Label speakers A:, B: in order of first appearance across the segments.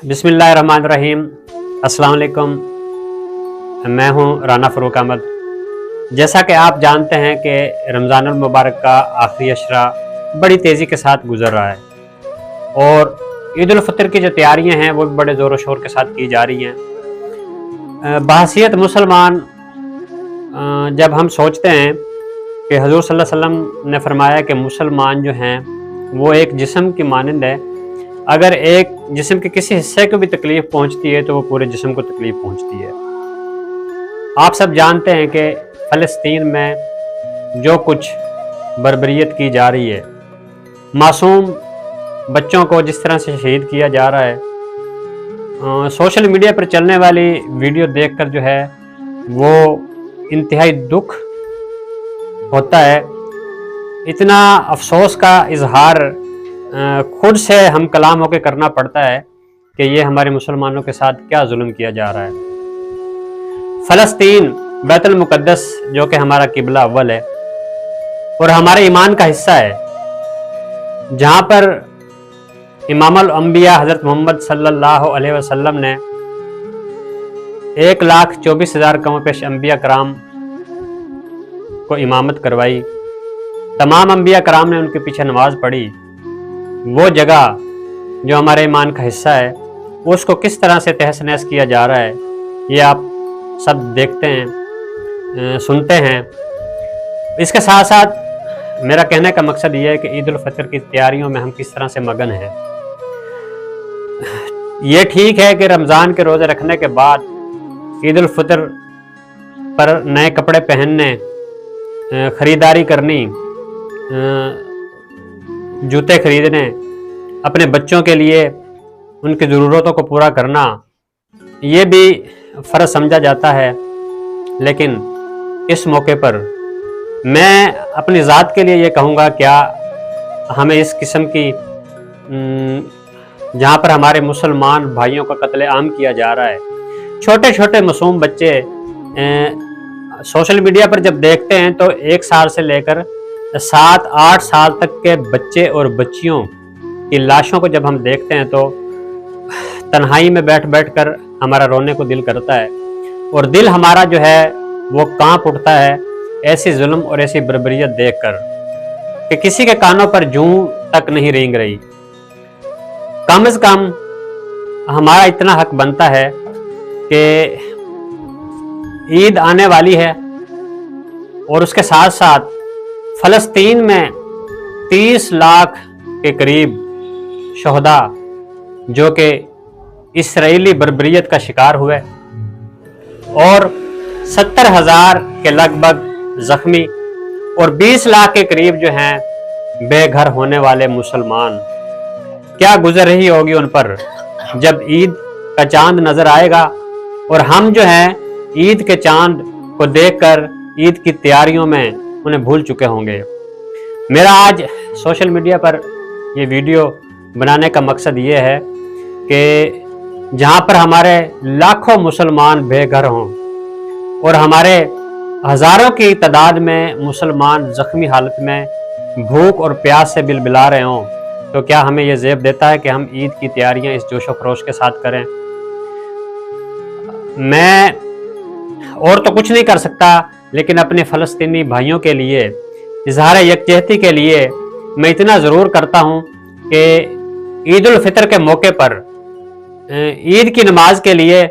A: बिस्मिल्लाहिर्रहमानिर्रहीम। अस्सलाम वालेकुम। मैं हूं राना फ़रूक अहमद। जैसा कि आप जानते हैं कि रमज़ानुल मुबारक का आखिरी अशरा बड़ी तेज़ी के साथ गुज़र रहा है और ईद उल फ़ितर की जो तैयारियां हैं वो भी बड़े ज़ोर शोर के साथ की जा रही हैं। बहसीयत मुसलमान जब हम सोचते हैं कि हुज़ूर सल्लल्लाहु अलैहि वसल्लम ने फरमाया कि मुसलमान जो हैं वो एक जिस्म की मानंद है, अगर एक जिस्म के किसी हिस्से को भी तकलीफ़ पहुंचती है तो वो पूरे जिस्म को तकलीफ़ पहुंचती है। आप सब जानते हैं कि फ़लस्तीन में जो कुछ बर्बरियत की जा रही है, मासूम बच्चों को जिस तरह से शहीद किया जा रहा है, सोशल मीडिया पर चलने वाली वीडियो देखकर जो है वो इंतहाई दुख होता है। इतना अफसोस का इजहार खुद से हम कलाम होकर करना पड़ता है कि ये हमारे मुसलमानों के साथ क्या जुल्म किया जा रहा है। फ़लस्तीन बैतुल मुक़द्दस जो कि हमारा किबला अव्वल है और हमारे ईमान का हिस्सा है, जहाँ पर इमामुल अंबिया हज़रत मोहम्मद सल्लल्लाहु अलैहि वसल्लम ने 1,24,000 कम पेश अंबिया कराम को इमामत करवाई, तमाम अंबिया कराम ने उनके पीछे नमाज पढ़ी। वो जगह जो हमारे ईमान का हिस्सा है उसको किस तरह से तहस नहस किया जा रहा है, ये आप सब देखते हैं, सुनते हैं। इसके साथ साथ मेरा कहने का मकसद ये है कि ईद उल फ़ितर की तैयारियों में हम किस तरह से मगन हैं। ये ठीक है कि रमज़ान के रोज़े रखने के बाद ईद उल फ़ितर पर नए कपड़े पहनने, ख़रीदारी करनी, जूते खरीदने, अपने बच्चों के लिए उनकी ज़रूरतों को पूरा करना, ये भी फ़र्ज़ समझा जाता है। लेकिन इस मौके पर मैं अपनी ज़ात के लिए ये कहूँगा, क्या हमें इस किस्म की जहाँ पर हमारे मुसलमान भाइयों का कत्ले आम किया जा रहा है, छोटे छोटे मासूम बच्चे सोशल मीडिया पर जब देखते हैं तो 1 साल से लेकर 7-8 साल तक के बच्चे और बच्चियों की लाशों को जब हम देखते हैं तो तन्हाई में बैठ बैठ कर हमारा रोने को दिल करता है और दिल हमारा जो है वो कांप उठता है ऐसी जुल्म और ऐसी बर्बरियत देखकर कि किसी के कानों पर जूं तक नहीं रेंग रही। कम से कम हमारा इतना हक बनता है कि ईद आने वाली है और उसके साथ साथ फ़लस्तीन में 30 लाख के करीब शहदा जो कि इसराइली बर्बरियत का शिकार हुए और 70,000 के लगभग ज़ख्मी और 20 लाख के करीब जो हैं बेघर होने वाले मुसलमान, क्या गुजर रही होगी उन पर जब ईद का चांद नज़र आएगा और हम जो हैं ईद के चांद को देखकर ईद की तैयारियों में उन्हें भूल चुके होंगे। मेरा आज सोशल मीडिया पर ये वीडियो बनाने का मकसद ये है कि जहाँ पर हमारे लाखों मुसलमान बेघर हों और हमारे हज़ारों की तादाद में मुसलमान ज़ख्मी हालत में भूख और प्यास से बिलबिला रहे हों, तो क्या हमें ये ज़ेब देता है कि हम ईद की तैयारियां इस जोशो खरोश के साथ करें। मैं और तो कुछ नहीं कर सकता, लेकिन अपने फ़लस्तीनी भाइयों के लिए इज़हार यकजहती के लिए मैं इतना ज़रूर करता हूँ कि ईद उल फ़ितर के मौके पर ईद की नमाज के लिए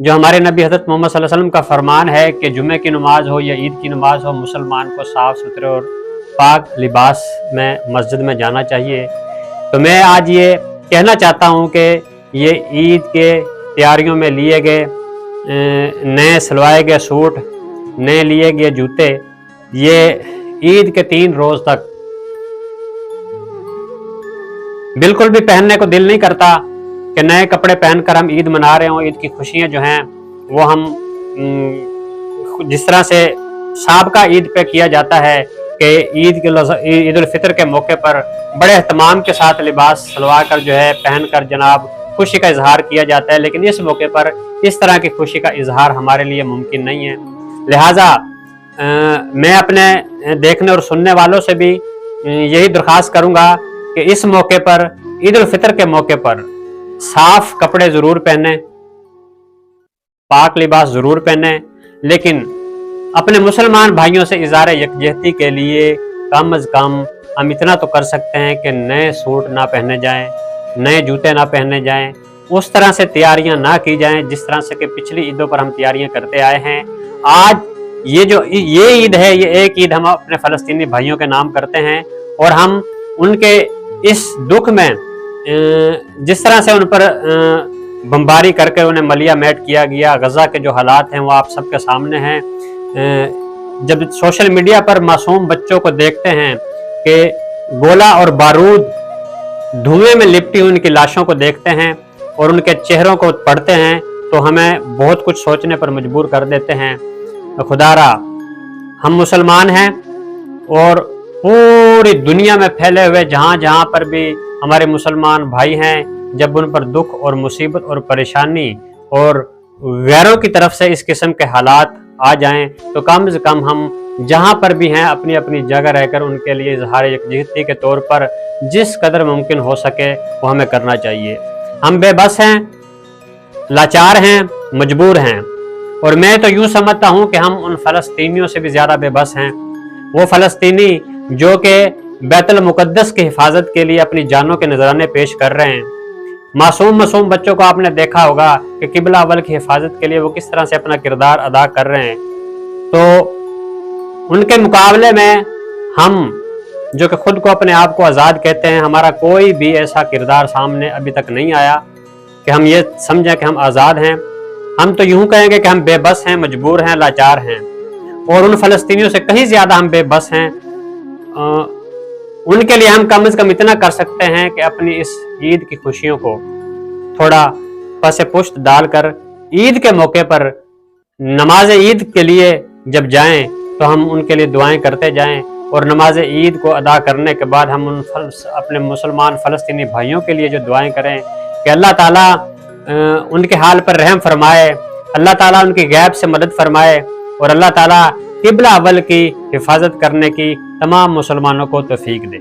A: जो हमारे नबी हज़रत मोहम्मद सल्लल्लाहु अलैहि वसल्लम का फरमान है कि जुमे की नमाज हो या ईद की नमाज हो, मुसलमान को साफ़ सुथरे और पाक लिबास में मस्जिद में जाना चाहिए। तो मैं आज ये कहना चाहता हूँ कि ये ईद के तैयारियों में लिए गए नए सिलवाए गए सूट, नए लिए गए जूते, ये ईद के 3 रोज़ तक बिल्कुल भी पहनने को दिल नहीं करता कि नए कपड़े पहनकर हम ईद मना रहे हों। ईद की खुशियां जो हैं वो हम जिस तरह से साबका ईद पे किया जाता है कि ईद उल फ़ितर के मौके पर बड़े एहतमाम के साथ लिबास सलवा कर जो है पहनकर जनाब खुशी का इजहार किया जाता है, लेकिन इस मौके पर इस तरह की खुशी का इजहार हमारे लिए मुमकिन नहीं है। लिहाजा मैं अपने देखने और सुनने वालों से भी यही दरख्वास्त करूंगा कि इस मौके पर ईद उल फ़ितर के मौके पर साफ कपड़े जरूर पहने, पाक लिबास जरूर पहने, लेकिन अपने मुसलमान भाइयों से इज़हार यकजहती के लिए कम अज़ कम हम इतना तो कर सकते हैं कि नए सूट ना पहने जाएं, नए जूते ना पहने जाएं, उस तरह से तैयारियां ना की जाएं जिस तरह से कि पिछली ईदों पर हम तैयारियां करते आए हैं। आज ये ईद है, ये एक ईद हम अपने फ़लस्तीनी भाइयों के नाम करते हैं और हम उनके इस दुख में जिस तरह से उन पर बमबारी करके उन्हें मलिया मैट किया गया, गजा के जो हालात हैं वो आप सबके सामने हैं। जब सोशल मीडिया पर मासूम बच्चों को देखते हैं कि गोला और बारूद धुएं में लिपटी उनकी लाशों को देखते हैं और उनके चेहरों को पढ़ते हैं तो हमें बहुत कुछ सोचने पर मजबूर कर देते हैं। खुदारा, हम मुसलमान हैं और पूरी दुनिया में फैले हुए जहाँ जहाँ पर भी हमारे मुसलमान भाई हैं, जब उन पर दुख और मुसीबत और परेशानी और गैरों की तरफ से इस किस्म के हालात आ जाएं तो कम से कम हम जहाँ पर भी हैं अपनी अपनी जगह रहकर उनके लिए इज़हार यकजहती के तौर पर जिस कदर मुमकिन हो सके वो हमें करना चाहिए। हम बेबस हैं, लाचार हैं, मजबूर हैं और मैं तो यूँ समझता हूँ कि हम उन फ़लस्तीनियों से भी ज़्यादा बेबस हैं। वो फ़लस्तीनी जो कि बैतुल मुक़द्दस की हिफाजत के लिए अपनी जानों के नजराने पेश कर रहे हैं। मासूम बच्चों को आपने देखा होगा कि किबला अव्वल की हिफाजत के लिए वो किस तरह से अपना किरदार अदा कर रहे हैं। तो उनके मुकाबले में हम जो कि खुद को अपने आप को आज़ाद कहते हैं, हमारा कोई भी ऐसा किरदार सामने अभी तक नहीं आया कि हम ये समझें कि हम आज़ाद हैं। हम तो यूँ कहेंगे कि हम बेबस हैं, मजबूर हैं, लाचार हैं और उन फ़लस्तीनियों से कहीं ज़्यादा हम बेबस हैं। उनके लिए हम कम से कम इतना कर सकते हैं कि अपनी इस ईद की खुशियों को थोड़ा पसे पुश्त डालकर ईद के मौके पर नमाज ईद के लिए जब जाएं तो हम उनके लिए दुआएं करते जाएं और नमाज ईद को अदा करने के बाद हम अपने मुसलमान फ़लस्तीनी भाइयों के लिए जो दुआएं करें कि अल्लाह ताला उनके हाल पर रहम फरमाए, अल्लाह ताला उनकी गैब से मदद फरमाए और अल्लाह ताला किबला अव्वल की हिफाजत करने की तमाम मुसलमानों को तौफीक दे।